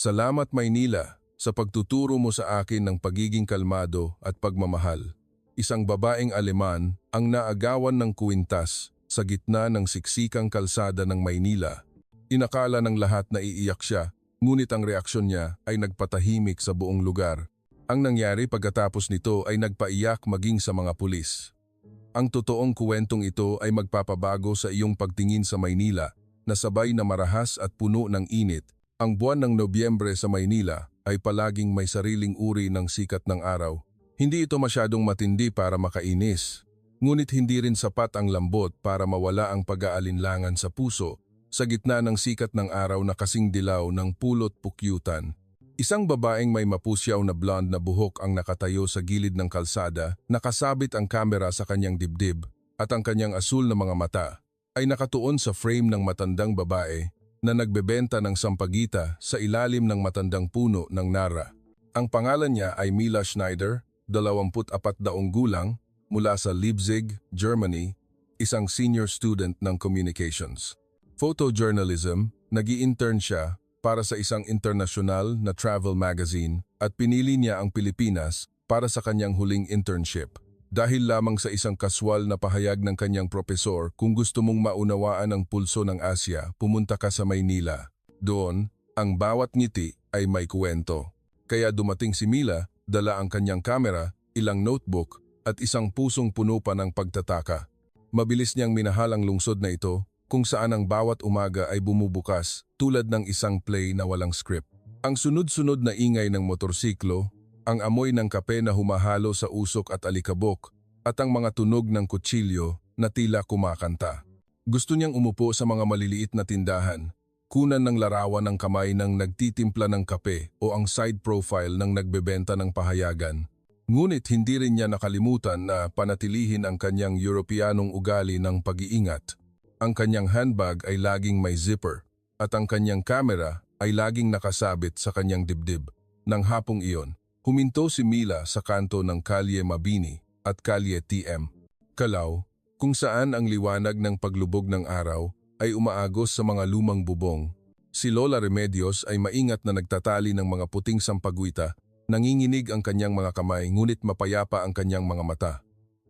Salamat Maynila sa pagtuturo mo sa akin ng pagiging kalmado at pagmamahal. Isang babaeng Aleman ang naagawan ng kwintas sa gitna ng siksikang kalsada ng Maynila. Inakala ng lahat na iiyak siya, ngunit ang reaksyon niya ay nagpatahimik sa buong lugar. Ang nangyari pagkatapos nito ay nagpaiyak maging sa mga pulis. Ang totoong kwentong ito ay magpapabago sa iyong pagtingin sa Maynila na sabay na marahas at puno ng init. Ang buwan ng Nobyembre sa Maynila ay palaging may sariling uri ng sikat ng araw. Hindi ito masyadong matindi para makainis, ngunit hindi rin sapat ang lambot para mawala ang pag-aalinlangan sa puso sa gitna ng sikat ng araw na kasing dilaw ng pulot pukyutan. Isang babaeng may mapusyaw na blonde na buhok ang nakatayo sa gilid ng kalsada, nakasabit ang kamera sa kanyang dibdib at ang kanyang asul na mga mata ay nakatuon sa frame ng matandang babae na nagbebenta ng sampagita sa ilalim ng matandang puno ng Nara. Ang pangalan niya ay Mila Schneider, 24 taong gulang, mula sa Leipzig, Germany, isang senior student ng communications. Photojournalism, nag-i-intern siya para sa isang internasyonal na travel magazine at pinili niya ang Pilipinas para sa kanyang huling internship. Dahil lamang sa isang kaswal na pahayag ng kanyang propesor, kung gusto mong maunawaan ang pulso ng Asya, pumunta ka sa Maynila. Doon, ang bawat ngiti ay may kwento. Kaya dumating si Mila, dala ang kanyang kamera, ilang notebook, at isang pusong puno pa ng pagtataka. Mabilis niyang minahal ang lungsod na ito, kung saan ang bawat umaga ay bumubukas tulad ng isang play na walang script. Ang sunod-sunod na ingay ng motorsiklo, ang amoy ng kape na humahalo sa usok at alikabok, at ang mga tunog ng kutsilyo na tila kumakanta. Gusto niyang umupo sa mga maliliit na tindahan, kunan ng larawan ng kamay ng nagtitimpla ng kape o ang side profile ng nagbebenta ng pahayagan. Ngunit hindi rin niya nakalimutan na panatilihin ang kanyang Europeanong ugali ng pag-iingat. Ang kanyang handbag ay laging may zipper, at ang kanyang kamera ay laging nakasabit sa kanyang dibdib. Nang hapong iyon, huminto si Mila sa kanto ng Kalye Mabini at Kalye TM. Kalaw, kung saan ang liwanag ng paglubog ng araw ay umaagos sa mga lumang bubong. Si Lola Remedios ay maingat na nagtatali ng mga puting sampagwita, nanginginig ang kanyang mga kamay ngunit mapayapa ang kanyang mga mata.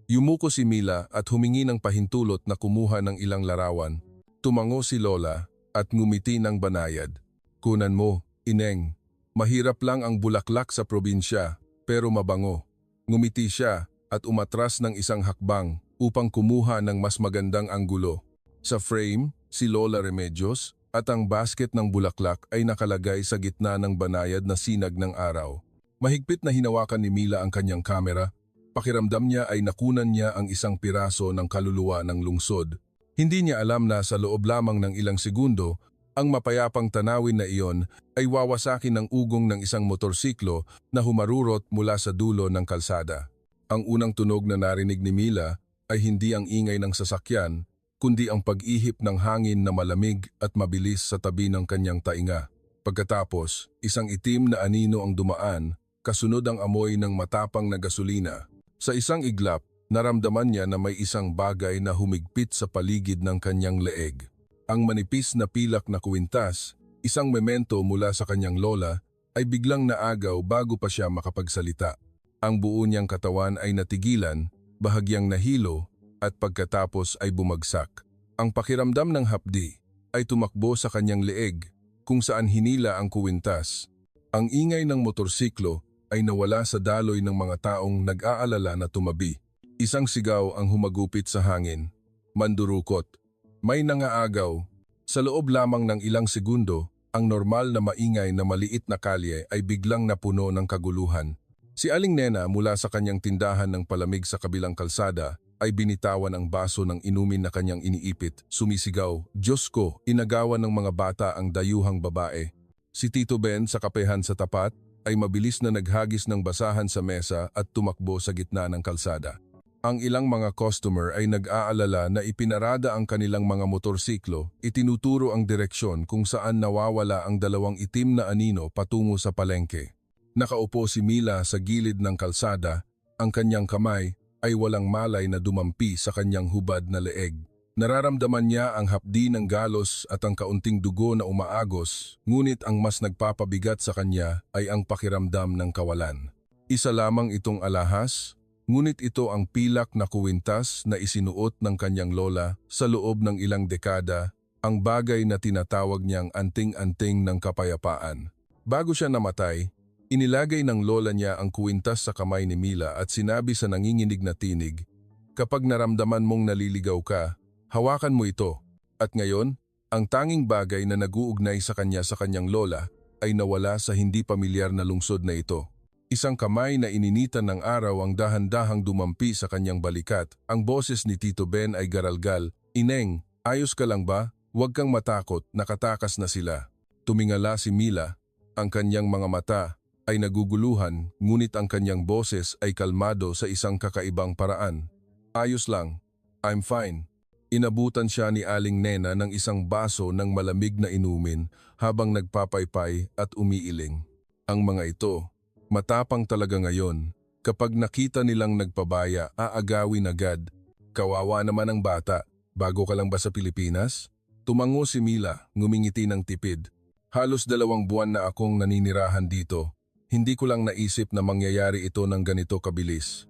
Yumuko si Mila at humingi ng pahintulot na kumuha ng ilang larawan. Tumango si Lola at ngumiti ng banayad. Kunan mo, Ineng. Mahirap lang ang bulaklak sa probinsya, pero mabango. Ngumiti siya at umatras ng isang hakbang upang kumuha ng mas magandang anggulo. Sa frame, si Lola Remedios at ang basket ng bulaklak ay nakalagay sa gitna ng banayad na sinag ng araw. Mahigpit na hinawakan ni Mila ang kanyang kamera. Pakiramdam niya ay nakunan niya ang isang piraso ng kaluluwa ng lungsod. Hindi niya alam na sa loob lamang ng ilang segundo, ang mapayapang tanawin na iyon ay wawasakin ng ugong ng isang motorsiklo na humarurot mula sa dulo ng kalsada. Ang unang tunog na narinig ni Mila ay hindi ang ingay ng sasakyan, kundi ang pag-ihip ng hangin na malamig at mabilis sa tabi ng kanyang tainga. Pagkatapos, isang itim na anino ang dumaan, kasunod ang amoy ng matapang na gasolina. Sa isang iglap, naramdaman niya na may isang bagay na humigpit sa paligid ng kanyang leeg. Ang manipis na pilak na kwintas, isang memento mula sa kanyang lola, ay biglang naagaw bago pa siya makapagsalita. Ang buo niyang katawan ay natigilan, bahagyang nahilo, at pagkatapos ay bumagsak. Ang pakiramdam ng hapdi ay tumakbo sa kanyang leeg, kung saan hinila ang kwintas. Ang ingay ng motorsiklo ay nawala sa daloy ng mga taong nag-aalala na tumabi. Isang sigaw ang humagupit sa hangin. Mandurukot. May nangaagaw. Sa loob lamang ng ilang segundo, ang normal na maingay na maliit na kalye ay biglang napuno ng kaguluhan. Si Aling Nena mula sa kanyang tindahan ng palamig sa kabilang kalsada ay binitawan ang baso ng inumin na kanyang iniipit, sumisigaw, "Diyos ko!" Inagawan ng mga bata ang dayuhang babae. Si Tito Ben sa kapehan sa tapat ay mabilis na naghagis ng basahan sa mesa at tumakbo sa gitna ng kalsada. Ang ilang mga customer ay nag-aalala na ipinarada ang kanilang mga motorsiklo, itinuturo ang direksyon kung saan nawawala ang dalawang itim na anino patungo sa palengke. Nakaupo si Mila sa gilid ng kalsada, ang kanyang kamay ay walang malay na dumampi sa kanyang hubad na leeg. Nararamdaman niya ang hapdi ng galos at ang kaunting dugo na umaagos, ngunit ang mas nagpapabigat sa kanya ay ang pakiramdam ng kawalan. Isa lamang itong alahas, ngunit ito ang pilak na kuwintas na isinuot ng kanyang lola sa loob ng ilang dekada, ang bagay na tinatawag niyang anting-anting ng kapayapaan. Bago siya namatay, inilagay ng lola niya ang kuwintas sa kamay ni Mila at sinabi sa nanginginig na tinig, "Kapag naramdaman mong naliligaw ka, hawakan mo ito." At ngayon, ang tanging bagay na nag-uugnay sa kanyang lola ay nawala sa hindi pamilyar na lungsod na ito. Isang kamay na ininitan ng araw ang dahan-dahang dumampi sa kanyang balikat. Ang boses ni Tito Ben ay garalgal, "Ineng, ayos ka lang ba? Huwag kang matakot, nakatakas na sila." Tumingala si Mila, ang kanyang mga mata ay naguguluhan, ngunit ang kanyang boses ay kalmado sa isang kakaibang paraan. "Ayos lang, I'm fine." Inabutan siya ni Aling Nena ng isang baso ng malamig na inumin habang nagpapaypay at umiiling. Ang mga ito, matapang talaga ngayon. Kapag nakita nilang nagpabaya, aagawin agad. "Kawawa naman ang bata, bago ka lang ba sa Pilipinas?" Tumango si Mila, ngumingiti ng tipid. "Halos 2 buwan na akong naninirahan dito. Hindi ko lang naisip na mangyayari ito ng ganito kabilis."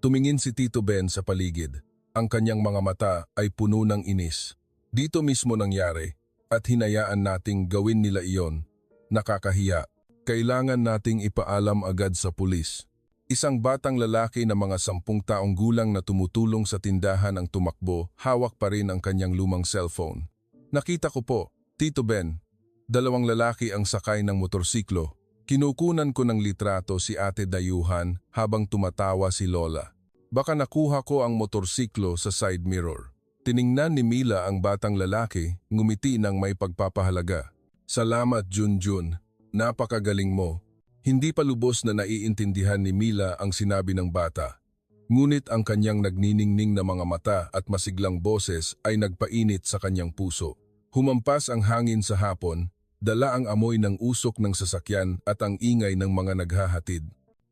Tumingin si Tito Ben sa paligid. Ang kanyang mga mata ay puno ng inis. "Dito mismo nangyari at hinayaan nating gawin nila iyon. Nakakahiya. Kailangan nating ipaalam agad sa pulis." Isang batang lalaki na mga 10 taong gulang na tumutulong sa tindahan ang tumakbo, hawak pa rin ang kanyang lumang cellphone. "Nakita ko po, Tito Ben. 2 lalaki ang sakay ng motorsiklo. Kinukunan ko ng litrato si Ate Dayuhan habang tumatawa si Lola. Baka nakuha ko ang motorsiklo sa side mirror." Tiningnan ni Mila ang batang lalaki, ngumiti ng may pagpapahalaga. "Salamat, Junjun. Napakagaling mo." Hindi pa lubos na naiintindihan ni Mila ang sinabi ng bata. Ngunit ang kanyang nagniningning na mga mata at masiglang boses ay nagpainit sa kanyang puso. Humampas ang hangin sa hapon, dala ang amoy ng usok ng sasakyan at ang ingay ng mga naghahatid.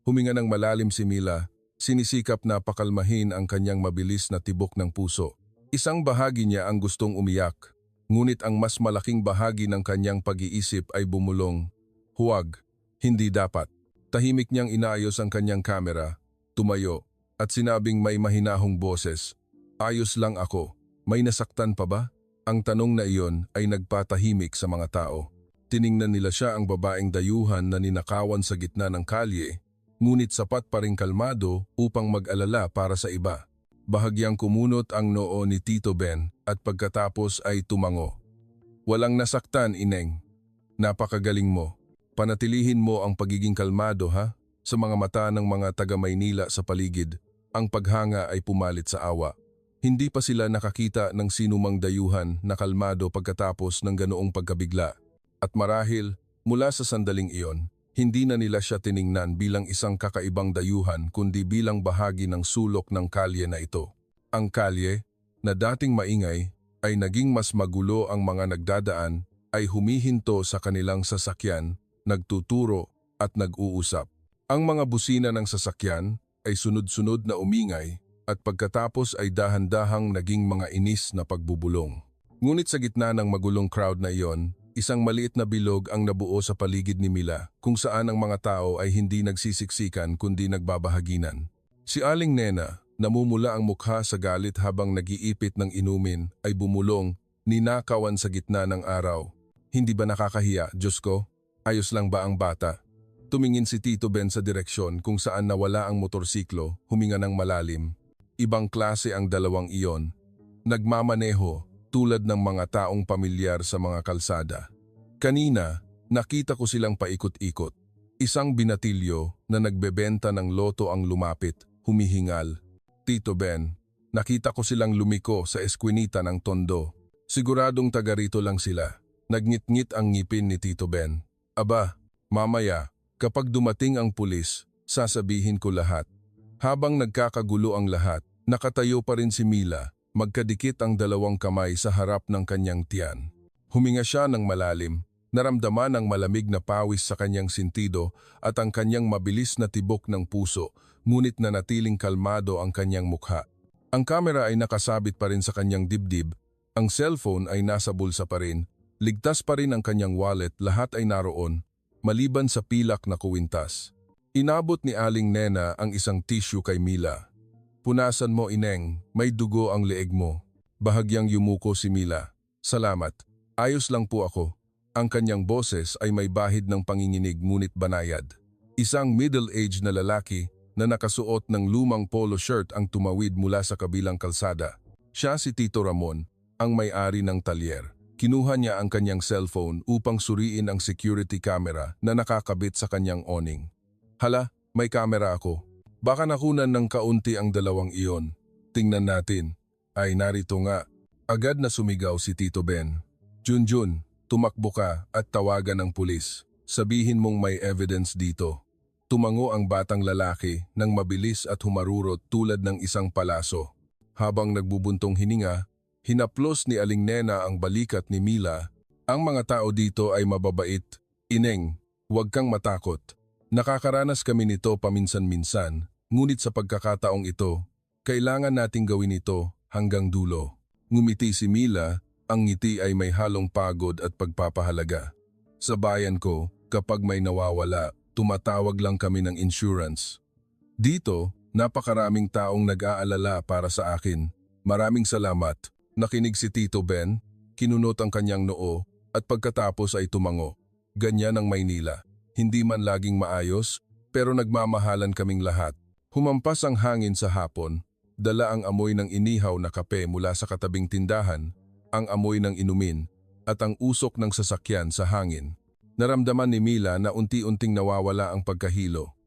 Huminga ng malalim si Mila, sinisikap na pakalmahin ang kanyang mabilis na tibok ng puso. Isang bahagi niya ang gustong umiyak, ngunit ang mas malaking bahagi ng kanyang pag-iisip ay bumulong. Huwag, hindi dapat. Tahimik niyang inaayos ang kanyang kamera, tumayo, at sinabing may mahinahong boses, "Ayos lang ako. May nasaktan pa ba?" Ang tanong na iyon ay nagpatahimik sa mga tao. Tiningnan nila siya ang babaeng dayuhan na ninakawan sa gitna ng kalye, ngunit sapat pa ring kalmado upang mag-alala para sa iba. Bahagyang kumunot ang noo ni Tito Ben at pagkatapos ay tumango. "Walang nasaktan, Ineng. Napakagaling mo. Panatilihin mo ang pagiging kalmado, ha?" Sa mga mata ng mga taga-Maynila sa paligid, ang paghanga ay pumalit sa awa. Hindi pa sila nakakita ng sinumang dayuhan na kalmado pagkatapos ng ganoong pagkabigla. At marahil, mula sa sandaling iyon, hindi na nila siya tiningnan bilang isang kakaibang dayuhan kundi bilang bahagi ng sulok ng kalye na ito. Ang kalye, na dating maingay, ay naging mas magulo. Ang mga nagdadaan ay humihinto sa kanilang sasakyan, nagtuturo at nag-uusap. Ang mga busina ng sasakyan ay sunod-sunod na umingay at pagkatapos ay dahan-dahang naging mga inis na pagbubulong. Ngunit sa gitna ng magulong crowd na iyon, isang maliit na bilog ang nabuo sa paligid ni Mila kung saan ang mga tao ay hindi nagsisiksikan kundi nagbabahaginan. Si Aling Nena, namumula ang mukha sa galit habang nag-iipit ng inumin, ay bumulong, ninakawan sa gitna ng araw. "Hindi ba nakakahiya, Diyos ko? Ayos lang ba ang bata?" Tumingin si Tito Ben sa direksyon kung saan nawala ang motorsiklo, huminga ng malalim. Ibang klase ang dalawang iyon. Nagmamaneho tulad ng mga taong pamilyar sa mga kalsada. Kanina, nakita ko silang paikot-ikot. Isang binatilyo na nagbebenta ng loto ang lumapit, humihingal. "Tito Ben, nakita ko silang lumiko sa eskwinita ng Tondo. Siguradong taga rito lang sila." Nagngit-ngit ang ngipin ni Tito Ben. "Aba, mamaya, kapag dumating ang pulis, sasabihin ko lahat." Habang nagkakagulo ang lahat, nakatayo pa rin si Mila, magkadikit ang 2 kamay sa harap ng kanyang tiyan. Huminga siya ng malalim, naramdaman ang malamig na pawis sa kanyang sintido at ang kanyang mabilis na tibok ng puso, ngunit nanatiling kalmado ang kanyang mukha. Ang kamera ay nakasabit pa rin sa kanyang dibdib, ang cellphone ay nasa bulsa pa rin, ligtas pa rin ang kanyang wallet, lahat ay naroon, maliban sa pilak na kuwintas. Inabot ni Aling Nena ang isang tissue kay Mila. "Punasan mo, Ineng, may dugo ang leeg mo." Bahagyang yumuko si Mila. "Salamat. Ayos lang po ako." Ang kanyang boses ay may bahid ng panginginig ngunit banayad. Isang middle-aged na lalaki na nakasuot ng lumang polo shirt ang tumawid mula sa kabilang kalsada. Siya si Tito Ramon, ang may-ari ng talyer. Kinuha niya ang kanyang cellphone upang suriin ang security camera na nakakabit sa kanyang awning. "Hala, may camera ako. Baka nakunan ng kaunti ang dalawang iyon. Tingnan natin." Ay narito nga. Agad na sumigaw si Tito Ben. "Junjun, tumakbo ka at tawagan ng pulis. Sabihin mong may evidence dito." Tumango ang batang lalaki nang mabilis at humarurot tulad ng isang palaso. Habang nagbubuntong hininga, hinaplos ni Aling Nena ang balikat ni Mila. "Ang mga tao dito ay mababait. Ineng, huwag kang matakot. Nakakaranas kami nito paminsan-minsan, ngunit sa pagkakataong ito, kailangan nating gawin ito hanggang dulo." Ngumiti si Mila, ang ngiti ay may halong pagod at pagpapahalaga. "Sa bayan ko, kapag may nawawala, tumatawag lang kami ng insurance. Dito, napakaraming taong nag-aalala para sa akin. Maraming salamat." Nakinig si Tito Ben, kinunot ang kanyang noo, at pagkatapos ay tumango. Ganyan ang Maynila. Hindi man laging maayos, pero nagmamahalan kaming lahat. Humampas ang hangin sa hapon, dala ang amoy ng inihaw na kape mula sa katabing tindahan, ang amoy ng inumin, at ang usok ng sasakyan sa hangin. Naramdaman ni Mila na unti-unting nawawala ang pagkahilo.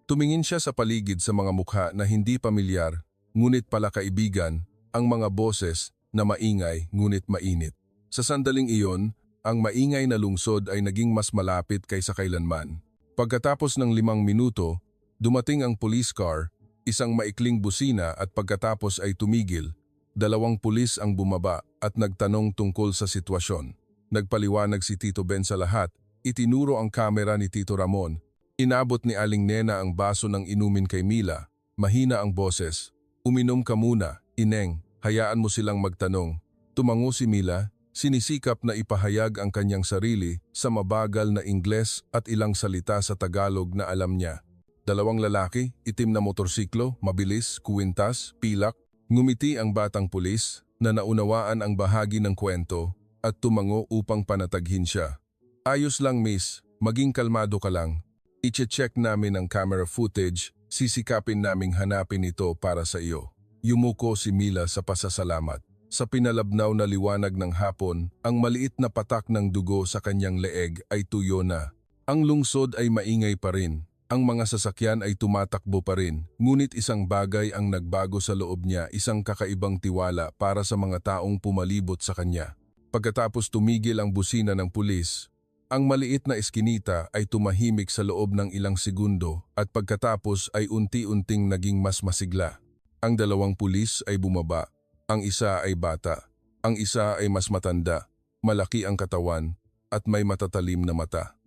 Tumingin siya sa paligid sa mga mukha na hindi pamilyar, ngunit pala kaibigan, ang mga boses na maingay ngunit mainit. Sa sandaling iyon, ang maingay na lungsod ay naging mas malapit kaysa kailanman. Pagkatapos ng 5 minuto, dumating ang police car, isang maikling busina at pagkatapos ay tumigil. 2 pulis ang bumaba at nagtanong tungkol sa sitwasyon. Nagpaliwanag si Tito Ben sa lahat, itinuro ang kamera ni Tito Ramon. Inabot ni Aling Nena ang baso ng inumin kay Mila. Mahina ang boses. "Uminom ka muna, Ineng, hayaan mo silang magtanong." Tumango si Mila, sinisikap na ipahayag ang kanyang sarili sa mabagal na Ingles at ilang salita sa Tagalog na alam niya. 2 lalaki, itim na motorsiklo, mabilis, kuwintas, pilak. Ngumiti ang batang pulis na naunawaan ang bahagi ng kwento at tumango upang panataghin siya. "Ayos lang, miss, maging kalmado ka lang. I-check namin ang camera footage, sisikapin naming hanapin ito para sa iyo." Yumuko si Mila sa pasasalamat. Sa pinalabnaw na liwanag ng hapon, ang maliit na patak ng dugo sa kanyang leeg ay tuyo na. Ang lungsod ay maingay pa rin. Ang mga sasakyan ay tumatakbo pa rin, ngunit isang bagay ang nagbago sa loob niya, isang kakaibang tiwala para sa mga taong pumalibot sa kanya. Pagkatapos tumigil ang busina ng pulis, ang maliit na eskinita ay tumahimik sa loob ng ilang segundo at pagkatapos ay unti-unting naging mas masigla. Ang 2 pulis ay bumaba. Ang isa ay bata. Ang isa ay mas matanda, malaki ang katawan, at may matatalim na mata.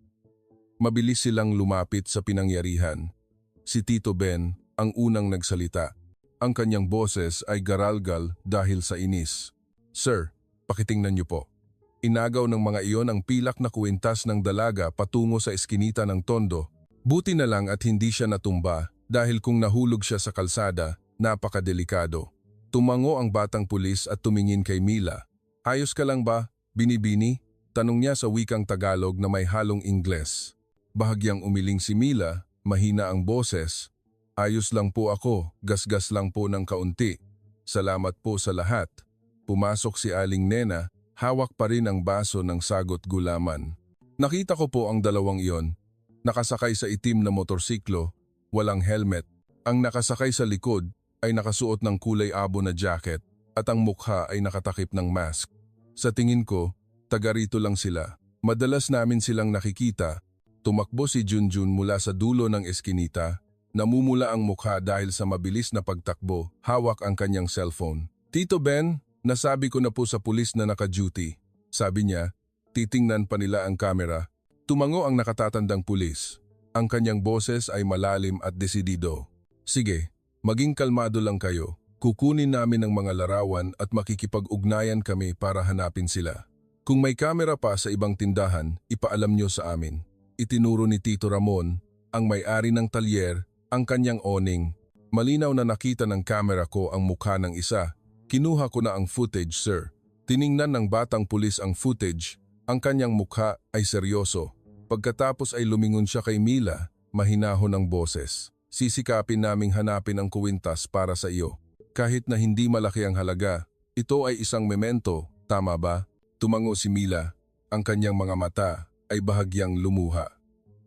Mabilis silang lumapit sa pinangyarihan. Si Tito Ben ang unang nagsalita. Ang kanyang boses ay garalgal dahil sa inis. "Sir, pakitingnan niyo po." Inagaw ng mga iyon ang pilak na kuwintas ng dalaga patungo sa eskinita ng Tondo. Buti na lang at hindi siya natumba dahil kung nahulog siya sa kalsada, napakadelikado. Tumango ang batang pulis at tumingin kay Mila. "Ayos ka lang ba, Binibini?" Tanong niya sa wikang Tagalog na may halong Ingles. Bahagyang umiling si Mila, mahina ang boses. "Ayos lang po ako, gasgas lang po ng kaunti. Salamat po sa lahat." Pumasok si Aling Nena, hawak pa rin ang baso ng sagot gulaman. "Nakita ko po ang 2 iyon. Nakasakay sa itim na motorsiklo, walang helmet. Ang nakasakay sa likod ay nakasuot ng kulay abo na jacket at ang mukha ay nakatakip ng mask. Sa tingin ko, taga rito lang sila. Madalas namin silang nakikita." Tumakbo si Junjun mula sa dulo ng eskinita. Namumula ang mukha dahil sa mabilis na pagtakbo, hawak ang kanyang cellphone. "Tito Ben, nasabi ko na po sa pulis na naka-duty." Sabi niya, titingnan pa nila ang kamera. Tumango ang nakatatandang pulis. Ang kanyang boses ay malalim at desidido. "Sige, maging kalmado lang kayo. Kukunin namin ang mga larawan at makikipag-ugnayan kami para hanapin sila. Kung may kamera pa sa ibang tindahan, ipaalam nyo sa amin. Itinuro ni Tito Ramon, ang may-ari ng talyer, ang kanyang awning. Malinaw na nakita ng kamera ko ang mukha ng isa. Kinuha ko na ang footage, sir. Tiningnan ng batang pulis ang footage. Ang kanyang mukha ay seryoso. Pagkatapos ay lumingon siya kay Mila, mahinahon ang boses. Sisikapin naming hanapin ang kuwintas para sa iyo. Kahit na hindi malaki ang halaga, ito ay isang memento, tama ba? Tumango si Mila. Ang kanyang mga mata ay bahagyang lumuha.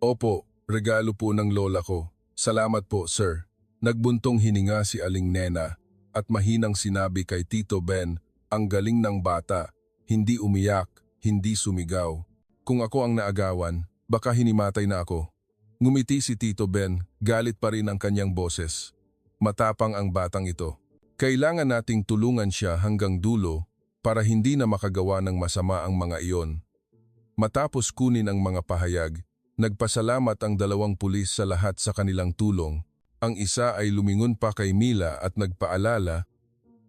Opo, regalo po ng lola ko. Salamat po, sir. Nagbuntong hininga si Aling Nena at mahinang sinabi kay Tito Ben, ang galing ng bata. Hindi umiyak, hindi sumigaw. Kung ako ang naagawan, baka hinimatay na ako. Ngumiti si Tito Ben, galit pa rin ang kanyang boses. Matapang ang batang ito. Kailangan nating tulungan siya hanggang dulo para hindi na makagawa ng masama ang mga iyon. Matapos kunin ang mga pahayag, nagpasalamat ang dalawang pulis sa lahat sa kanilang tulong. Ang isa ay lumingon pa kay Mila at nagpaalala,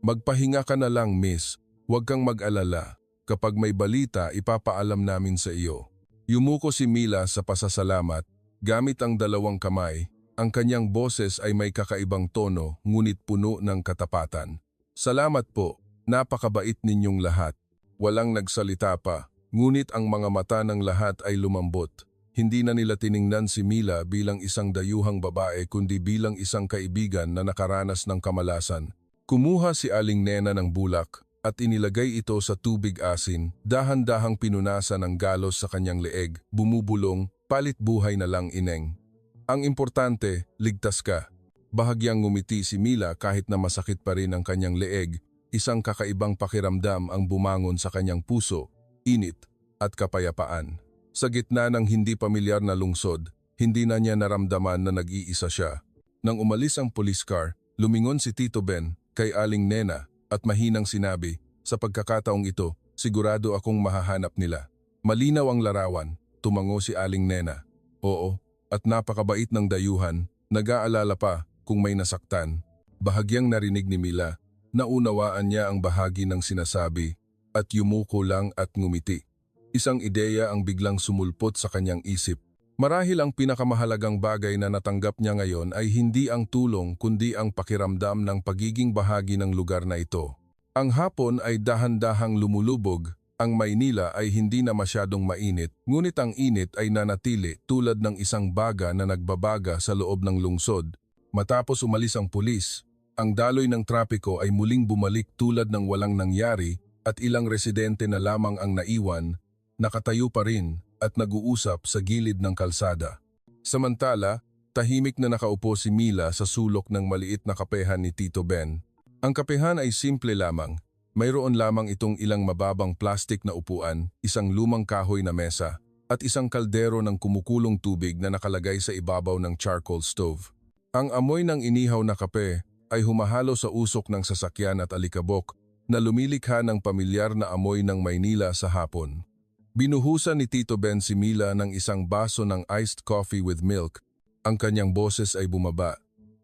magpahinga ka na lang, miss. Huwag kang mag-alala. Kapag may balita, ipapaalam namin sa iyo. Yumuko si Mila sa pasasalamat, gamit ang dalawang kamay. Ang kanyang boses ay may kakaibang tono, ngunit puno ng katapatan. Salamat po. Napakabait ninyong lahat. Walang nagsalita pa, ngunit ang mga mata ng lahat ay lumambot. Hindi na nila tiningnan si Mila bilang isang dayuhang babae kundi bilang isang kaibigan na nakaranas ng kamalasan. Kumuha si Aling Nena ng bulak at inilagay ito sa tubig asin, dahan-dahang pinunasan ng galos sa kanyang leeg, bumubulong, palit buhay na lang ineng. Ang importante, ligtas ka. Bahagyang ngumiti si Mila kahit na masakit pa rin ang kanyang leeg. Isang kakaibang pakiramdam ang bumangon sa kanyang puso, init at kapayapaan. Sa gitna ng hindi pamilyar na lungsod, hindi na niya naramdaman na nag-iisa siya. Nang umalis ang police car, lumingon si Tito Ben kay Aling Nena at mahinang sinabi, sa pagkakataong ito, sigurado akong mahahanap nila. Malinaw ang larawan, tumango si Aling Nena. Oo, at napakabait ng dayuhan, nag-aalala pa kung may nasaktan. Bahagyang narinig ni Mila. Naunawaan niya ang bahagi ng sinasabi at yumuko lang at ngumiti. Isang ideya ang biglang sumulpot sa kanyang isip. Marahil ang pinakamahalagang bagay na natanggap niya ngayon ay hindi ang tulong kundi ang pakiramdam ng pagiging bahagi ng lugar na ito. Ang hapon ay dahan-dahang lumulubog, ang Maynila ay hindi na masyadong mainit, ngunit ang init ay nanatili tulad ng isang baga na nagbabaga sa loob ng lungsod. Matapos umalis ang pulis, ang daloy ng trapiko ay muling bumalik tulad ng walang nangyari at ilang residente na lamang ang naiwan, nakatayo pa rin at nag-uusap sa gilid ng kalsada. Samantala, tahimik na nakaupo si Mila sa sulok ng maliit na kapehan ni Tito Ben. Ang kapehan ay simple lamang. Mayroon lamang itong ilang mababang plastik na upuan, isang lumang kahoy na mesa, at isang kaldero ng kumukulong tubig na nakalagay sa ibabaw ng charcoal stove. Ang amoy ng inihaw na kape ay humahalo sa usok ng sasakyan at alikabok na lumilikha ng pamilyar na amoy ng Maynila sa hapon. Binuhusan ni Tito Ben si Mila ng isang baso ng iced coffee with milk. Ang kanyang boses ay bumaba.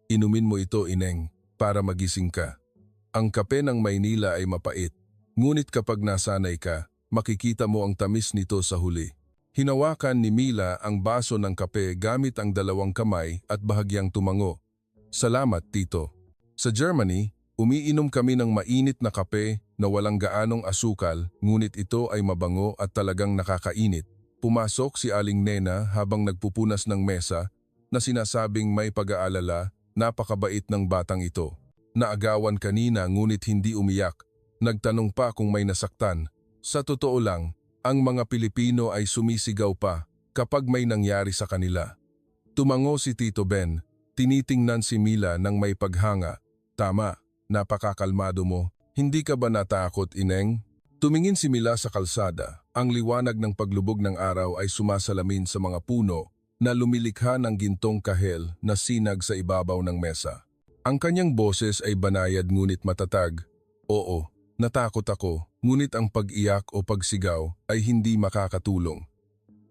Inumin mo ito, ineng, para magising ka. Ang kape ng Maynila ay mapait, ngunit kapag nasanay ka, makikita mo ang tamis nito sa huli. Hinawakan ni Mila ang baso ng kape gamit ang dalawang kamay at bahagyang tumango. Salamat, Tito. Sa Germany, umiinom kami ng mainit na kape na walang gaanong asukal, ngunit ito ay mabango at talagang nakakainit. Pumasok si Aling Nena habang nagpupunas ng mesa na sinasabing may pag-aalala, napakabait ng batang ito. Naagawan kanina ngunit hindi umiyak. Nagtanong pa kung may nasaktan. Sa totoo lang, ang mga Pilipino ay sumisigaw pa kapag may nangyari sa kanila. Tumango si Tito Ben, tinitingnan si Mila ng may paghanga. Tama, napakakalmado mo. Hindi ka ba natakot, ineng? Tumingin si Mila sa kalsada. Ang liwanag ng paglubog ng araw ay sumasalamin sa mga puno na lumilikha ng gintong kahel na sinag sa ibabaw ng mesa. Ang kanyang boses ay banayad ngunit matatag. Oo, natakot ako, ngunit ang pag-iyak o pagsigaw ay hindi makakatulong.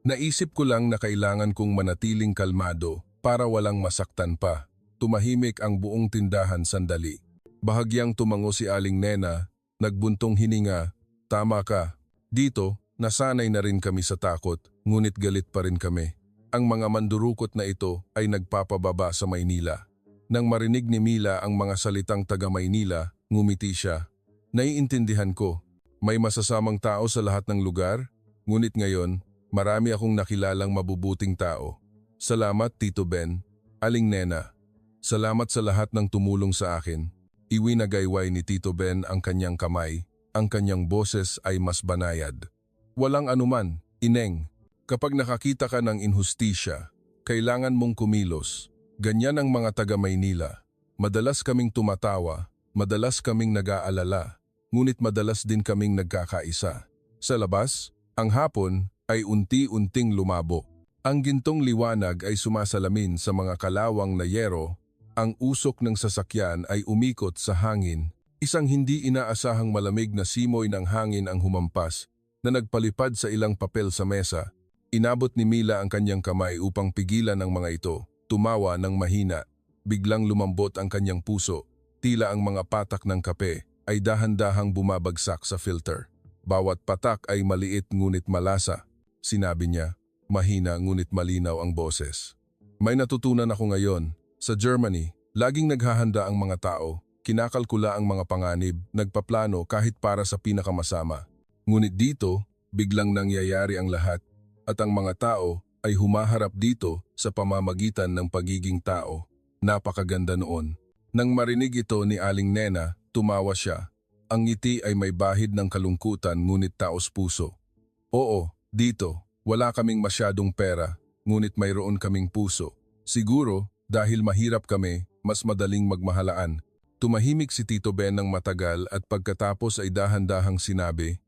Naisip ko lang na kailangan kong manatiling kalmado para walang masaktan pa. Tumahimik ang buong tindahan sandali. Bahagyang tumango si Aling Nena, nagbuntong hininga. Tama ka. Dito, nasanay na rin kami sa takot, ngunit galit pa rin kami. Ang mga mandurukot na ito ay nagpapababa sa Maynila. Nang marinig ni Mila ang mga salitang taga-Maynila, ngumiti siya. Naiintindihan ko, may masasamang tao sa lahat ng lugar, ngunit ngayon, marami akong nakilalang mabubuting tao. Salamat, Tito Ben. Aling Nena. Salamat sa lahat ng tumulong sa akin. Iwinagayway ni Tito Ben ang kanyang kamay. Ang kanyang boses ay mas banayad. Walang anuman, Ineng. Kapag nakakita ka ng inhustisya, kailangan mong kumilos. Ganyan ang mga taga-Maynila. Madalas kaming tumatawa, madalas kaming nag-aalala, ngunit madalas din kaming nagkakaisa. Sa labas, ang hapon ay unti-unting lumabo. Ang gintong liwanag ay sumasalamin sa mga kalawang na yero. Ang usok ng sasakyan ay umikot sa hangin. Isang hindi inaasahang malamig na simoy ng hangin ang humampas na nagpalipad sa ilang papel sa mesa. Inabot ni Mila ang kanyang kamay upang pigilan ang mga ito. Tumawa ng mahina. Biglang lumambot ang kanyang puso. Tila ang mga patak ng kape ay dahan-dahang bumabagsak sa filter. Bawat patak ay maliit ngunit malasa. Sinabi niya, mahina ngunit malinaw ang boses. May natutunan ako ngayon. Sa Germany, laging naghahanda ang mga tao. Kinakalkula ang mga panganib, nagpaplano kahit para sa pinakamasama. Ngunit dito, biglang nangyayari ang lahat. At ang mga tao ay humaharap dito sa pamamagitan ng pagiging tao. Napakaganda noon. Nang marinig ito ni Aling Nena, tumawa siya. Ang ngiti ay may bahid ng kalungkutan ngunit taos puso. Oo, dito, wala kaming masyadong pera, ngunit mayroon kaming puso. Siguro, dahil mahirap kami, mas madaling magmahalaan. Tumahimik si Tito Ben ng matagal at pagkatapos ay dahan-dahang sinabi,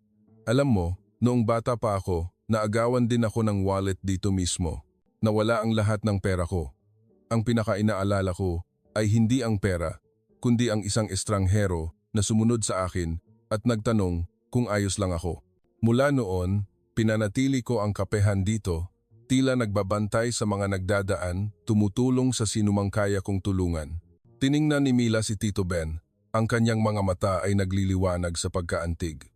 alam mo, noong bata pa ako, naagawan din ako ng wallet dito mismo. Nawala ang lahat ng pera ko. Ang pinakainaalala ko ay hindi ang pera, kundi ang isang estranghero na sumunod sa akin at nagtanong kung ayos lang ako. Mula noon, pinanatili ko ang kapehan dito, tila nagbabantay sa mga nagdadaan, tumutulong sa sinumang kaya kong tulungan. Tiningnan ni Mila si Tito Ben, ang kanyang mga mata ay nagliliwanag sa pagkaantig.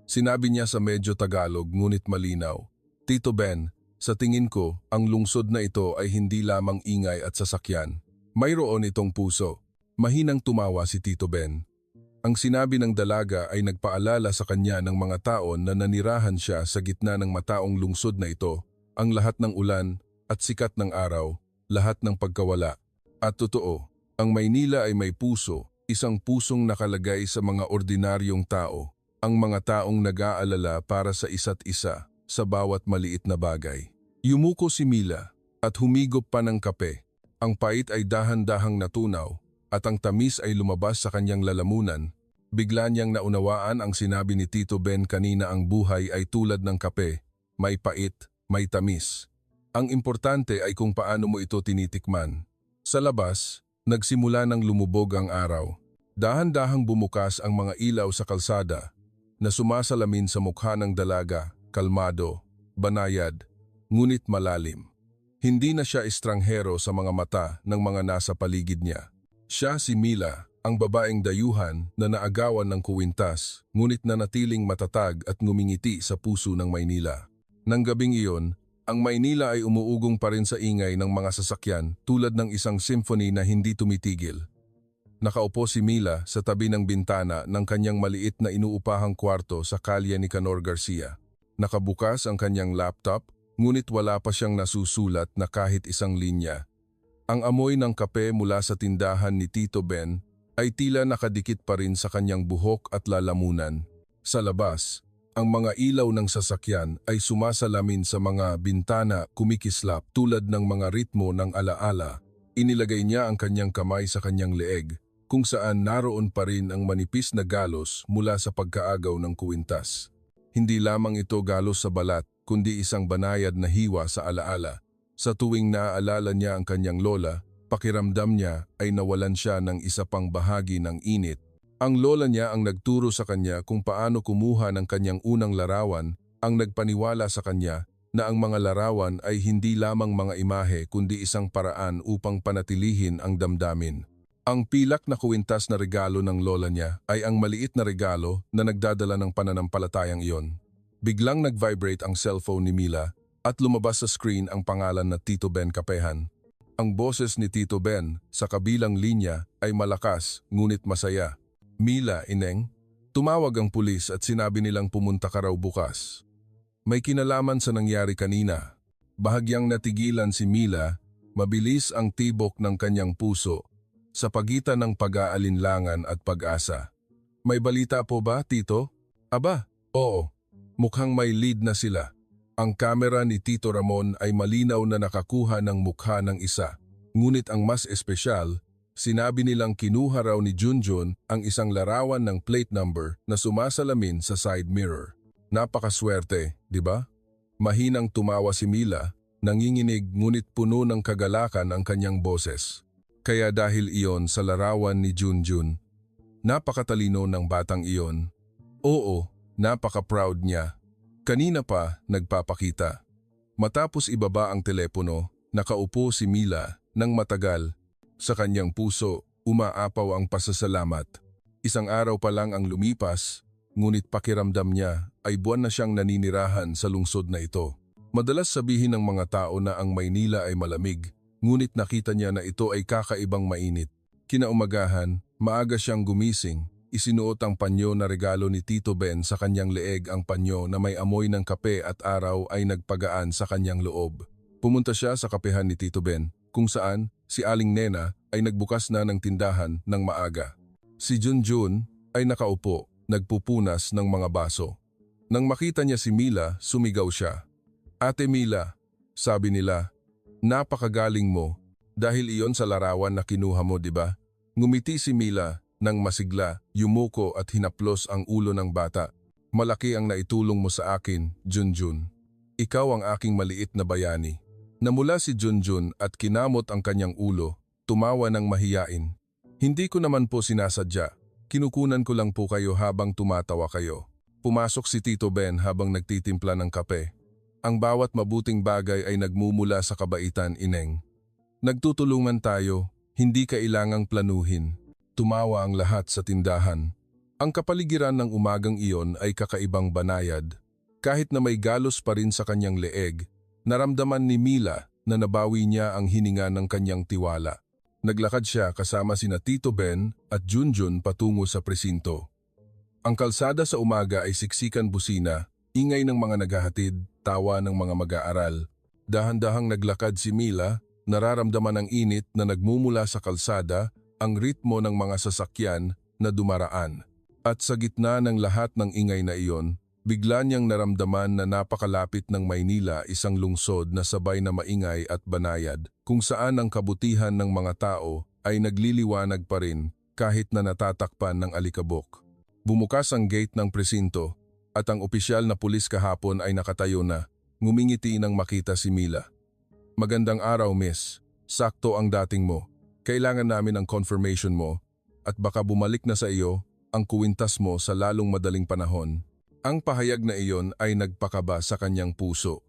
Sinabi niya sa medyo Tagalog ngunit malinaw, Tito Ben, sa tingin ko, ang lungsod na ito ay hindi lamang ingay at sasakyan. Mayroon itong puso. Mahinang tumawa si Tito Ben. Ang sinabi ng dalaga ay nagpaalala sa kanya ng mga taon na nanirahan siya sa gitna ng mataong lungsod na ito, ang lahat ng ulan at sikat ng araw, lahat ng pagkawala. At totoo, ang Maynila ay may puso, isang pusong nakalagay sa mga ordinaryong tao. Ang mga taong nag-aalala para sa isa't isa sa bawat maliit na bagay. Yumuko si Mila at humigop pa ng kape. Ang pait ay dahan-dahang natunaw at ang tamis ay lumabas sa kanyang lalamunan. Bigla niyang naunawaan ang sinabi ni Tito Ben kanina, ang buhay ay tulad ng kape, may pait, may tamis. Ang importante ay kung paano mo ito tinitikman. Sa labas, nagsimula ng lumubog ang araw. Dahan-dahang bumukas ang mga ilaw sa kalsada na sumasalamin sa mukha ng dalaga, kalmado, banayad, ngunit malalim. Hindi na siya estranghero sa mga mata ng mga nasa paligid niya. Siya si Mila, ang babaeng dayuhan na naagawan ng kuwintas, ngunit nanatiling matatag at ngumingiti sa puso ng Maynila. Nang gabing iyon, ang Maynila ay umuugong pa rin sa ingay ng mga sasakyan tulad ng isang symphony na hindi tumitigil. Nakaupo si Mila sa tabi ng bintana ng kanyang maliit na inuupahang kwarto sa kalye ni Canor Garcia. Nakabukas ang kanyang laptop, ngunit wala pa siyang nasusulat na kahit isang linya. Ang amoy ng kape mula sa tindahan ni Tito Ben ay tila nakadikit pa rin sa kanyang buhok at lalamunan. Sa labas, ang mga ilaw ng sasakyan ay sumasalamin sa mga bintana, kumikislap tulad ng mga ritmo ng alaala. Inilagay niya ang kanyang kamay sa kanyang leeg, kung saan naroon pa rin ang manipis na galos mula sa pagkaagaw ng kuwintas. Hindi lamang ito galos sa balat, kundi isang banayad na hiwa sa alaala. Sa tuwing naaalala niya ang kanyang lola, pakiramdam niya ay nawalan siya ng isa pang bahagi ng init. Ang lola niya ang nagturo sa kanya kung paano kumuha ng kanyang unang larawan, ang nagpaniwala sa kanya na ang mga larawan ay hindi lamang mga imahe kundi isang paraan upang panatilihin ang damdamin. Ang pilak na kuwintas na regalo ng lola niya ay ang maliit na regalo na nagdadala ng pananampalatayang iyon. Biglang nag-vibrate ang cellphone ni Mila at lumabas sa screen ang pangalan na Tito Ben Kapehan. Ang boses ni Tito Ben sa kabilang linya ay malakas ngunit masaya. "Mila, ineng." Tumawag ang pulis at sinabi nilang pumunta ka raw bukas. May kinalaman sa nangyari kanina. Bahagyang natigilan si Mila, mabilis ang tibok ng kanyang puso sa pagitan ng pag-aalinlangan at pag-asa. "May balita po ba, Tito?" "Aba, oo. Mukhang may lead na sila." Ang kamera ni Tito Ramon ay malinaw na nakakuha ng mukha ng isa. Ngunit ang mas espesyal, sinabi nilang kinuha raw ni Junjun ang isang larawan ng plate number na sumasalamin sa side mirror. Napakaswerte, di ba? Mahinang tumawa si Mila, nanginginig ngunit puno ng kagalakan ang kanyang boses. Kaya dahil iyon sa larawan ni Junjun, napakatalino ng batang iyon. Oo, napaka-proud niya. Kanina pa nagpapakita. Matapos ibaba ang telepono, nakaupo si Mila ng matagal. Sa kanyang puso, umaapaw ang pasasalamat. Isang araw pa lang ang lumipas, ngunit pakiramdam niya ay buwan na siyang naninirahan sa lungsod na ito. Madalas sabihin ng mga tao na ang Maynila ay malamig, ngunit nakita niya na ito ay kakaibang mainit. Kinaumagahan, maaga siyang gumising, isinuot ang panyo na regalo ni Tito Ben sa kanyang leeg. Ang panyo na may amoy ng kape at araw ay nagpagaan sa kanyang loob. Pumunta siya sa kapehan ni Tito Ben, kung saan si Aling Nena ay nagbukas na ng tindahan ng maaga. Si Junjun ay nakaupo, nagpupunas ng mga baso. Nang makita niya si Mila, sumigaw siya. "Ate Mila," sabi nila, "napakagaling mo dahil iyon sa larawan na kinuha mo, di ba?" Ngumiti si Mila nang masigla, yumuko at hinaplos ang ulo ng bata. "Malaki ang naitulong mo sa akin, Junjun. Ikaw ang aking maliit na bayani." Namula si Junjun at kinamot ang kanyang ulo, tumawa ng mahiyain. "Hindi ko naman po sinasadya. Kinukunan ko lang po kayo habang tumatawa kayo." Pumasok si Tito Ben habang nagtitimpla ng kape. "Ang bawat mabuting bagay ay nagmumula sa kabaitan, ineng. Nagtutulungan tayo, hindi kailangang planuhin." Tumawa ang lahat sa tindahan. Ang kapaligiran ng umagang iyon ay kakaibang banayad. Kahit na may galos pa rin sa kanyang leeg, naramdaman ni Mila na nabawi niya ang hininga ng kanyang tiwala. Naglakad siya kasama sina Tito Ben at Junjun patungo sa presinto. Ang kalsada sa umaga ay siksikan busina, ingay ng mga naghahatid, tawa ng mga mag-aaral. Dahan-dahang naglakad si Mila, nararamdaman ang init na nagmumula sa kalsada, ang ritmo ng mga sasakyan na dumaraan. At sa gitna ng lahat ng ingay na iyon, bigla niyang naramdaman na napakalapit ng Maynila, isang lungsod na sabay na maingay at banayad, kung saan ang kabutihan ng mga tao ay nagliliwanag pa rin kahit na natatakpan ng alikabok. Bumukas ang gate ng presinto at ang opisyal na pulis kahapon ay nakatayo na, ngumingiti nang makita si Mila. "Magandang araw, miss. Sakto ang dating mo. Kailangan namin ang confirmation mo at baka bumalik na sa iyo ang kuwintas mo sa lalong madaling panahon." Ang pahayag na iyon ay nagpakaba sa kanyang puso.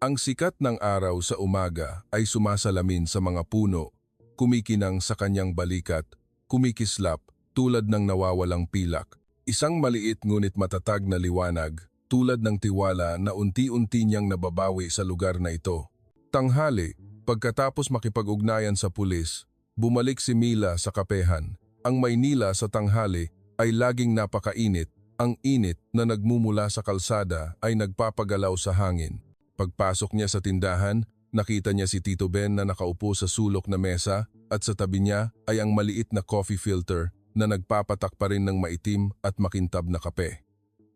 Ang sikat ng araw sa umaga ay sumasalamin sa mga puno, kumikinang sa kanyang balikat, kumikislap tulad ng nawawalang pilak. Isang maliit ngunit matatag na liwanag, tulad ng tiwala na unti-unti niyang nababawi sa lugar na ito. Tanghali, pagkatapos makipag-ugnayan sa pulis, bumalik si Mila sa kapehan. Ang Maynila sa tanghali ay laging napakainit. Ang init na nagmumula sa kalsada ay nagpapagalaw sa hangin. Pagpasok niya sa tindahan, nakita niya si Tito Ben na nakaupo sa sulok na mesa at sa tabi niya ay ang maliit na coffee filter na nagpapatak pa rin ng maitim at makintab na kape.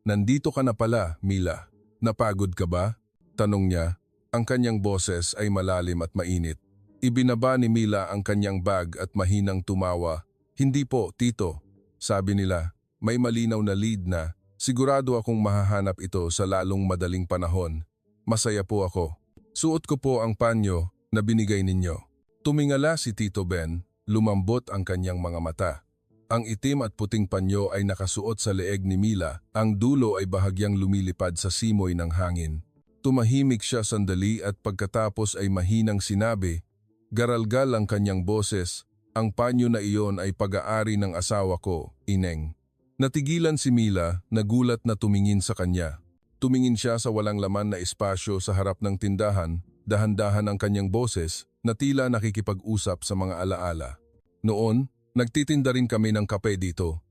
"Nandito ka na pala, Mila. Napagod ka ba?" tanong niya. Ang kanyang boses ay malalim at mainit. Ibinaba ni Mila ang kanyang bag at mahinang tumawa. "Hindi po, Tito," sabi nila. "May malinaw na lead na. Sigurado akong mahahanap ito sa lalong madaling panahon. Masaya po ako. Suot ko po ang panyo na binigay ninyo." Tumingala si Tito Ben, lumambot ang kanyang mga mata. Ang itim at puting panyo ay nakasuot sa leeg ni Mila, ang dulo ay bahagyang lumilipad sa simoy ng hangin. Tumahimik siya sandali at pagkatapos ay mahinang sinabi, garalgal ang kanyang boses, Ang panyo na iyon ay pag-aari ng asawa ko, Ineng. Natigilan si Mila, nagulat na tumingin sa kanya. Tumingin siya sa walang laman na espasyo sa harap ng tindahan, dahan-dahan ang kanyang boses na tila nakikipag-usap sa mga alaala. Noon, nagtitinda rin kami ng kape dito.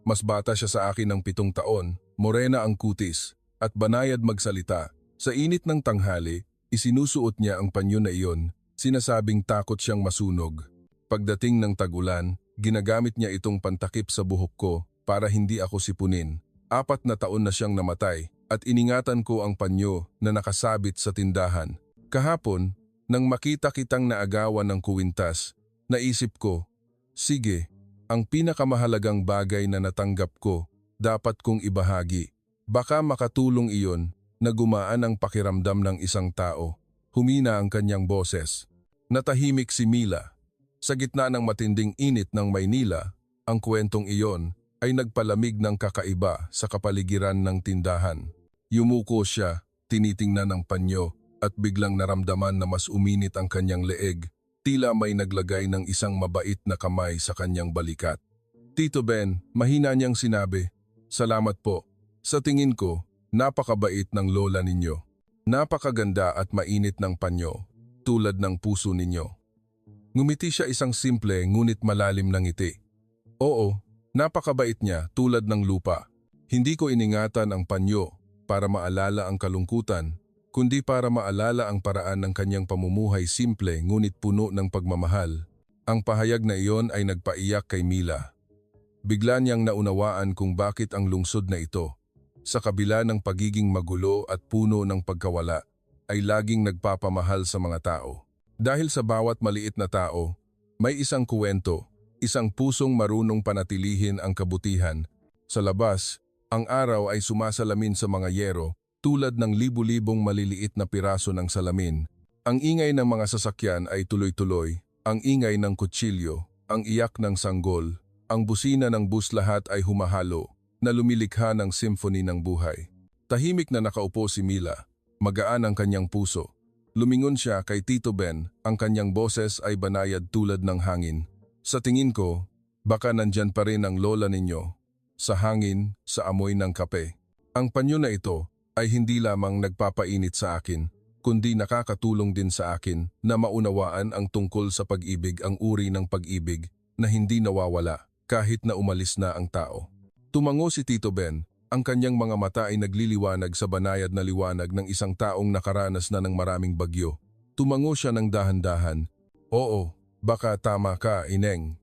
Mas bata siya sa akin ng 7 taon, morena ang kutis, at banayad magsalita. Sa init ng tanghali, isinusuot niya ang panyo na iyon, sinasabing takot siyang masunog. Pagdating ng tag-ulan, ginagamit niya itong pantakip sa buhok ko para hindi ako sipunin. 4 na taon na siyang namatay at iningatan ko ang panyo na nakasabit sa tindahan. Kahapon, nang makita kitang naagawan ng kuwintas, naisip ko, sige, ang pinakamahalagang bagay na natanggap ko, dapat kong ibahagi. Baka makatulong iyon na gumaan ang pakiramdam ng isang tao. Humina ang kanyang boses. Natahimik si Mila. Sa gitna ng matinding init ng Maynila, ang kwentong iyon ay nagpalamig ng kakaiba sa kapaligiran ng tindahan. Yumuko siya, tinitingnan ang panyo at biglang naramdaman na mas uminit ang kanyang leeg. Tila may naglagay ng isang mabait na kamay sa kanyang balikat. Tito Ben, mahina niyang sinabi, "Salamat po. Sa tingin ko, napakabait ng lola ninyo. Napakaganda at mainit ng panyo, tulad ng puso ninyo." Ngumiti siya isang simple ngunit malalim na ngiti. Oo, napakabait niya tulad ng lupa. Hindi ko iningatan ang panyo para maalala ang kalungkutan, kundi para maalala ang paraan ng kanyang pamumuhay simple ngunit puno ng pagmamahal. Ang pahayag na iyon ay nagpaiyak kay Mila. Bigla niyang naunawaan kung bakit ang lungsod na ito, sa kabila ng pagiging magulo at puno ng pagkawala, ay laging nagpapamahal sa mga tao. Dahil sa bawat maliit na tao, may isang kuwento, isang pusong marunong panatilihin ang kabutihan. Sa labas, ang araw ay sumasalamin sa mga yero, tulad ng libu-libong maliliit na piraso ng salamin. Ang ingay ng mga sasakyan ay tuloy-tuloy, ang ingay ng kutsilyo, ang iyak ng sanggol, ang busina ng bus, lahat ay humahalo, na lumilikha ng symphony ng buhay. Tahimik na nakaupo si Mila, magaan ang kanyang puso. Lumingon siya kay Tito Ben, ang kanyang boses ay banayad tulad ng hangin. Sa tingin ko, baka nandyan pa rin ang lola ninyo, sa hangin, sa amoy ng kape. Ang panyo na ito ay hindi lamang nagpapainit sa akin, kundi nakakatulong din sa akin na maunawaan ang tungkol sa pag-ibig, ang uri ng pag-ibig na hindi nawawala kahit na umalis na ang tao. Tumango si Tito Ben, ang kanyang mga mata ay nagliliwanag sa banayad na liwanag ng isang taong nakaranas na ng maraming bagyo. Tumango siya ng dahan-dahan. Oo, baka tama ka, Ineng.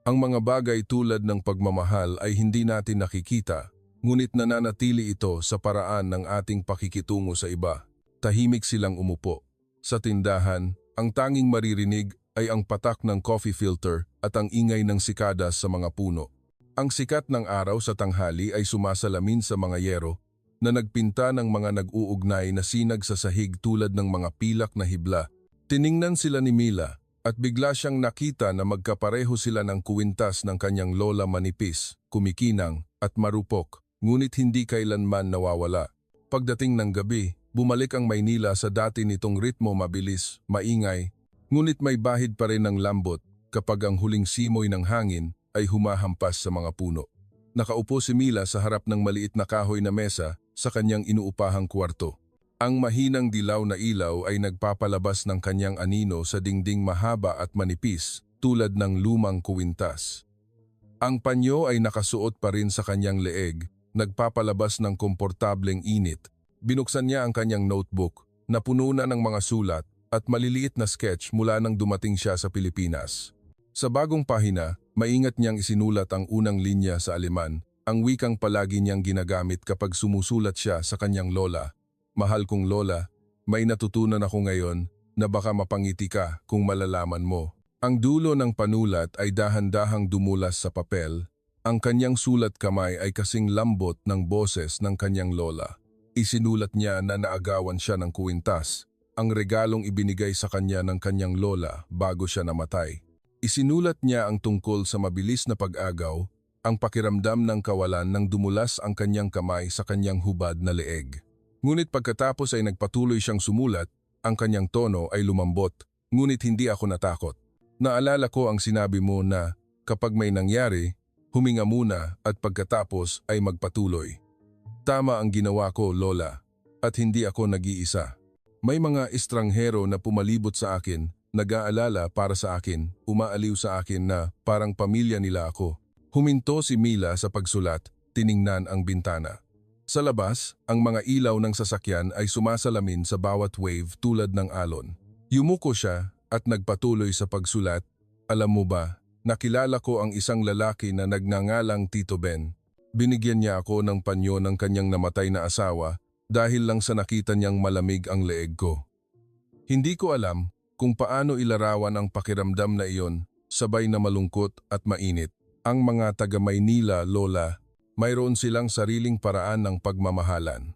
Ang mga bagay tulad ng pagmamahal ay hindi natin nakikita, ngunit nananatili ito sa paraan ng ating pakikitungo sa iba. Tahimik silang umupo. Sa tindahan, ang tanging maririnig ay ang patak ng coffee filter at ang ingay ng sikadas sa mga puno. Ang sikat ng araw sa tanghali ay sumasalamin sa mga yero na nagpinta ng mga nag-uugnay na sinag sa sahig tulad ng mga pilak na hibla. Tiningnan sila ni Mila at bigla siyang nakita na magkapareho sila ng kuwintas ng kanyang lola, manipis, kumikinang at marupok, ngunit hindi kailanman nawawala. Pagdating ng gabi, bumalik ang Maynila sa dati nitong ritmo, mabilis, maingay, ngunit may bahid pa rin ng lambot kapag ang huling simoy ng hangin ay humahampas sa mga puno. Nakaupo si Mila sa harap ng maliit na kahoy na mesa sa kanyang inuupahang kwarto. Ang mahinang dilaw na ilaw ay nagpapalabas ng kanyang anino sa dingding mahaba at manipis tulad ng lumang kuwintas. Ang panyo ay nakasuot pa rin sa kanyang leeg, nagpapalabas ng komportableng init. Binuksan niya ang kanyang notebook na puno na ng mga sulat at maliliit na sketch mula nang dumating siya sa Pilipinas. Sa bagong pahina, maingat niyang isinulat ang unang linya sa Aleman, ang wikang palagi niyang ginagamit kapag sumusulat siya sa kanyang lola. Mahal kong lola, may natutunan ako ngayon na baka mapangiti ka kung malalaman mo. Ang dulo ng panulat ay dahan-dahang dumulas sa papel. Ang kanyang sulat kamay ay kasing lambot ng boses ng kanyang lola. Isinulat niya na naagawan siya ng kuwintas, ang regalong ibinigay sa kanya ng kanyang lola bago siya namatay. Isinulat niya ang tungkol sa mabilis na pag-agaw, ang pakiramdam ng kawalan nang dumulas ang kanyang kamay sa kanyang hubad na leeg. Ngunit pagkatapos ay nagpatuloy siyang sumulat, ang kanyang tono ay lumambot, ngunit hindi ako natakot. Naalala ko ang sinabi mo na kapag may nangyari, huminga muna at pagkatapos ay magpatuloy. Tama ang ginawa ko, Lola, at hindi ako nag-iisa. May mga estranghero na pumalibot sa akin, nag-aalala para sa akin, umaaliw sa akin na parang pamilya nila ako. Huminto si Mila sa pagsulat, tiningnan ang bintana. Sa labas, ang mga ilaw ng sasakyan ay sumasalamin sa bawat wave tulad ng alon. Yumuko siya at nagpatuloy sa pagsulat. Alam mo ba, nakilala ko ang isang lalaki na nagngangalang Tito Ben. Binigyan niya ako ng panyo ng kanyang namatay na asawa dahil lang sa nakita niyang malamig ang leeg ko. Hindi ko alam kung paano ilarawan ang pakiramdam na iyon, sabay na malungkot at mainit. Ang mga taga Maynila, Lola, mayroon silang sariling paraan ng pagmamahalan.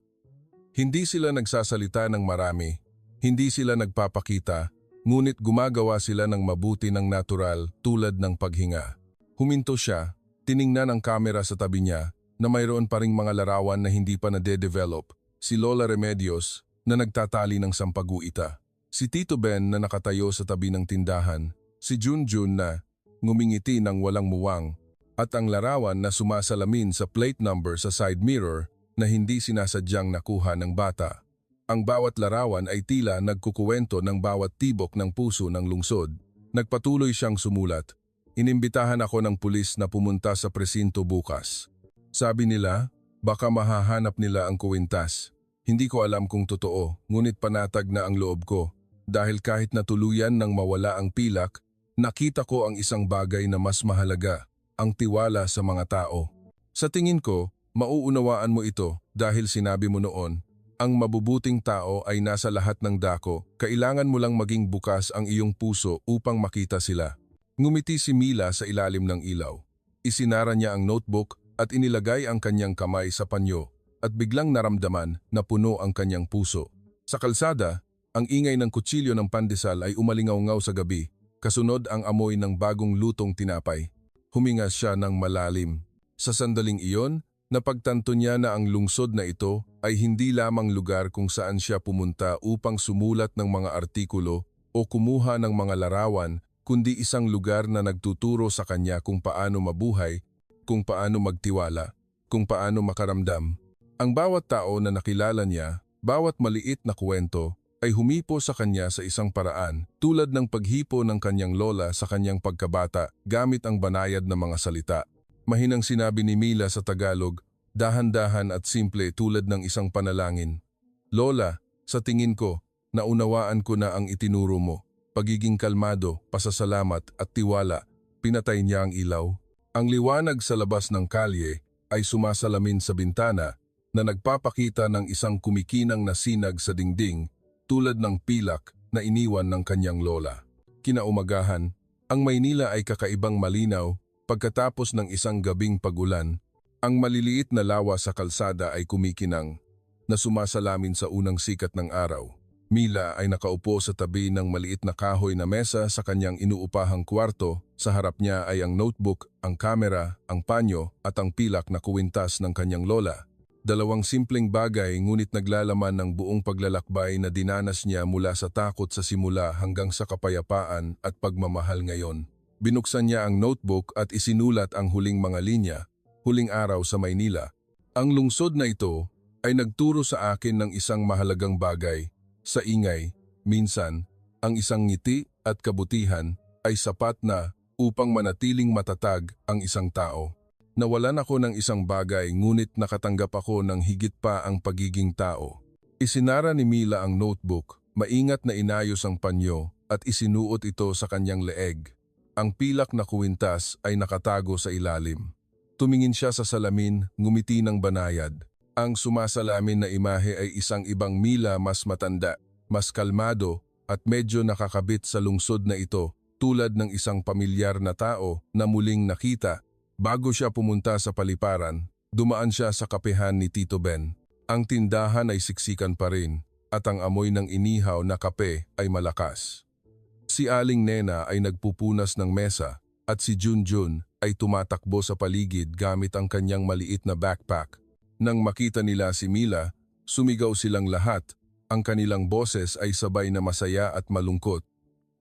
Hindi sila nagsasalita ng marami, hindi sila nagpapakita, ngunit gumagawa sila ng mabuti ng natural tulad ng paghinga. Huminto siya, tiningnan ang kamera sa tabi niya na mayroon pa ring mga larawan na hindi pa nade-develop. Si Lola Remedios na nagtatali ng sampaguita. Si Tito Ben na nakatayo sa tabi ng tindahan. Si Junjun na ngumingiti ng walang muwang. At ang larawan na sumasalamin sa plate number sa side mirror na hindi sinasadyang nakuha ng bata. Ang bawat larawan ay tila nagkukuwento ng bawat tibok ng puso ng lungsod. Nagpatuloy siyang sumulat. Inimbitahan ako ng pulis na pumunta sa presinto bukas. Sabi nila, baka mahahanap nila ang kuwintas. Hindi ko alam kung totoo, ngunit panatag na ang loob ko. Dahil kahit natuluyan nang mawala ang pilak, nakita ko ang isang bagay na mas mahalaga, ang tiwala sa mga tao. Sa tingin ko, mauunawaan mo ito dahil sinabi mo noon, ang mabubuting tao ay nasa lahat ng dako, kailangan mo lang maging bukas ang iyong puso upang makita sila. Ngumiti si Mila sa ilalim ng ilaw. Isinara niya ang notebook at inilagay ang kanyang kamay sa panyo at biglang naramdaman na puno ang kanyang puso. Sa kalsada, ang ingay ng kutsilyo ng pandesal ay umalingaw-ngaw sa gabi, kasunod ang amoy ng bagong lutong tinapay. Huminga siya ng malalim. Sa sandaling iyon, napagtanto niya na ang lungsod na ito ay hindi lamang lugar kung saan siya pumunta upang sumulat ng mga artikulo o kumuha ng mga larawan, kundi isang lugar na nagtuturo sa kanya kung paano mabuhay, kung paano magtiwala, kung paano makaramdam. Ang bawat tao na nakilala niya, bawat maliit na kwento, ay humipo sa kanya sa isang paraan, tulad ng paghipo ng kanyang lola sa kanyang pagkabata gamit ang banayad na mga salita. Mahinang sinabi ni Mila sa Tagalog, dahan-dahan at simple tulad ng isang panalangin. Lola, sa tingin ko, naunawaan ko na ang itinuro mo. Pagiging kalmado, pasasalamat at tiwala. Pinatay niya ang ilaw. Ang liwanag sa labas ng kalye ay sumasalamin sa bintana na nagpapakita ng isang kumikinang na sinag sa dingding tulad ng pilak na iniwan ng kanyang lola. Kinaumagahan, ang Maynila ay kakaibang malinaw. Pagkatapos ng isang gabing pagulan, ang maliliit na lawa sa kalsada ay kumikinang na sumasalamin sa unang sikat ng araw. Mila ay nakaupo sa tabi ng maliit na kahoy na mesa sa kanyang inuupahang kwarto. Sa harap niya ay ang notebook, ang kamera, ang panyo at ang pilak na kuwintas ng kanyang lola. Dalawang simpleng bagay ngunit naglalaman ng buong paglalakbay na dinanas niya mula sa takot sa simula hanggang sa kapayapaan at pagmamahal ngayon. Binuksan niya ang notebook at isinulat ang huling mga linya, huling araw sa Maynila. Ang lungsod na ito ay nagturo sa akin ng isang mahalagang bagay. Sa ingay, minsan, ang isang ngiti at kabutihan ay sapat na upang manatiling matatag ang isang tao. Nawalan ako ng isang bagay ngunit nakatanggap ako ng higit pa ang pagiging tao. Isinara ni Mila ang notebook, maingat na inayos ang panyo at isinuot ito sa kanyang leeg. Ang pilak na kuwintas ay nakatago sa ilalim. Tumingin siya sa salamin, ngumiti ng banayad. Ang sumasalamin na imahe ay isang ibang Mila mas matanda, mas kalmado at medyo nakakabit sa lungsod na ito, tulad ng isang pamilyar na tao na muling nakita. Bago siya pumunta sa paliparan, dumaan siya sa kapehan ni Tito Ben. Ang tindahan ay siksikan pa rin at ang amoy ng inihaw na kape ay malakas. Si Aling Nena ay nagpupunas ng mesa at si Junjun ay tumatakbo sa paligid gamit ang kanyang maliit na backpack. Nang makita nila si Mila, sumigaw silang lahat. Ang kanilang boses ay sabay na masaya at malungkot.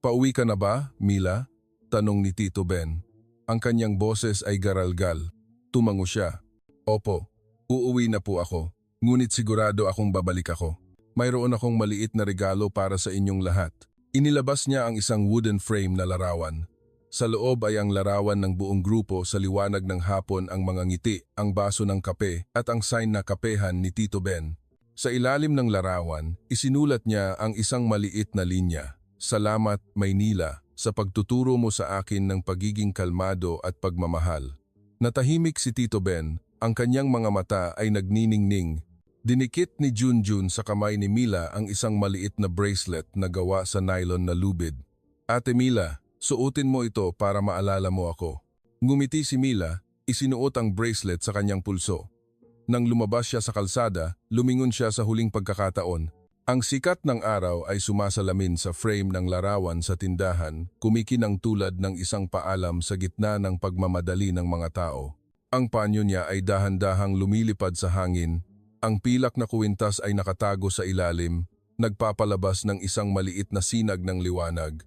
Pauwi ka na ba, Mila? Tanong ni Tito Ben. Ang kanyang boses ay garalgal. Tumango siya. Opo, uuwi na po ako. Ngunit sigurado akong babalik ako. Mayroon akong maliit na regalo para sa inyong lahat. Inilabas niya ang isang wooden frame na larawan. Sa loob ay ang larawan ng buong grupo sa liwanag ng hapon, ang mga ngiti, ang baso ng kape at ang sign na kapehan ni Tito Ben. Sa ilalim ng larawan, isinulat niya ang isang maliit na linya. Salamat, Maynila, sa pagtuturo mo sa akin ng pagiging kalmado at pagmamahal. Natahimik si Tito Ben, ang kanyang mga mata ay nagniningning. Dinikit ni Junjun sa kamay ni Mila ang isang maliit na bracelet na gawa sa nylon na lubid. Ate Mila, suotin mo ito para maalala mo ako. Ngumiti si Mila, isinuot ang bracelet sa kanyang pulso. Nang lumabas siya sa kalsada, lumingon siya sa huling pagkakataon. Ang sikat ng araw ay sumasalamin sa frame ng larawan sa tindahan, kumikinang tulad ng isang paalam sa gitna ng pagmamadali ng mga tao. Ang panyo niya ay dahan-dahang lumilipad sa hangin. Ang pilak na kuwintas ay nakatago sa ilalim, nagpapalabas ng isang maliit na sinag ng liwanag.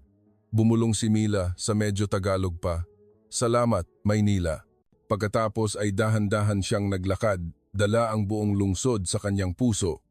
Bumulong si Mila sa medyo Tagalog pa. Salamat, Maynila. Pagkatapos ay dahan-dahan siyang naglakad, dala ang buong lungsod sa kanyang puso.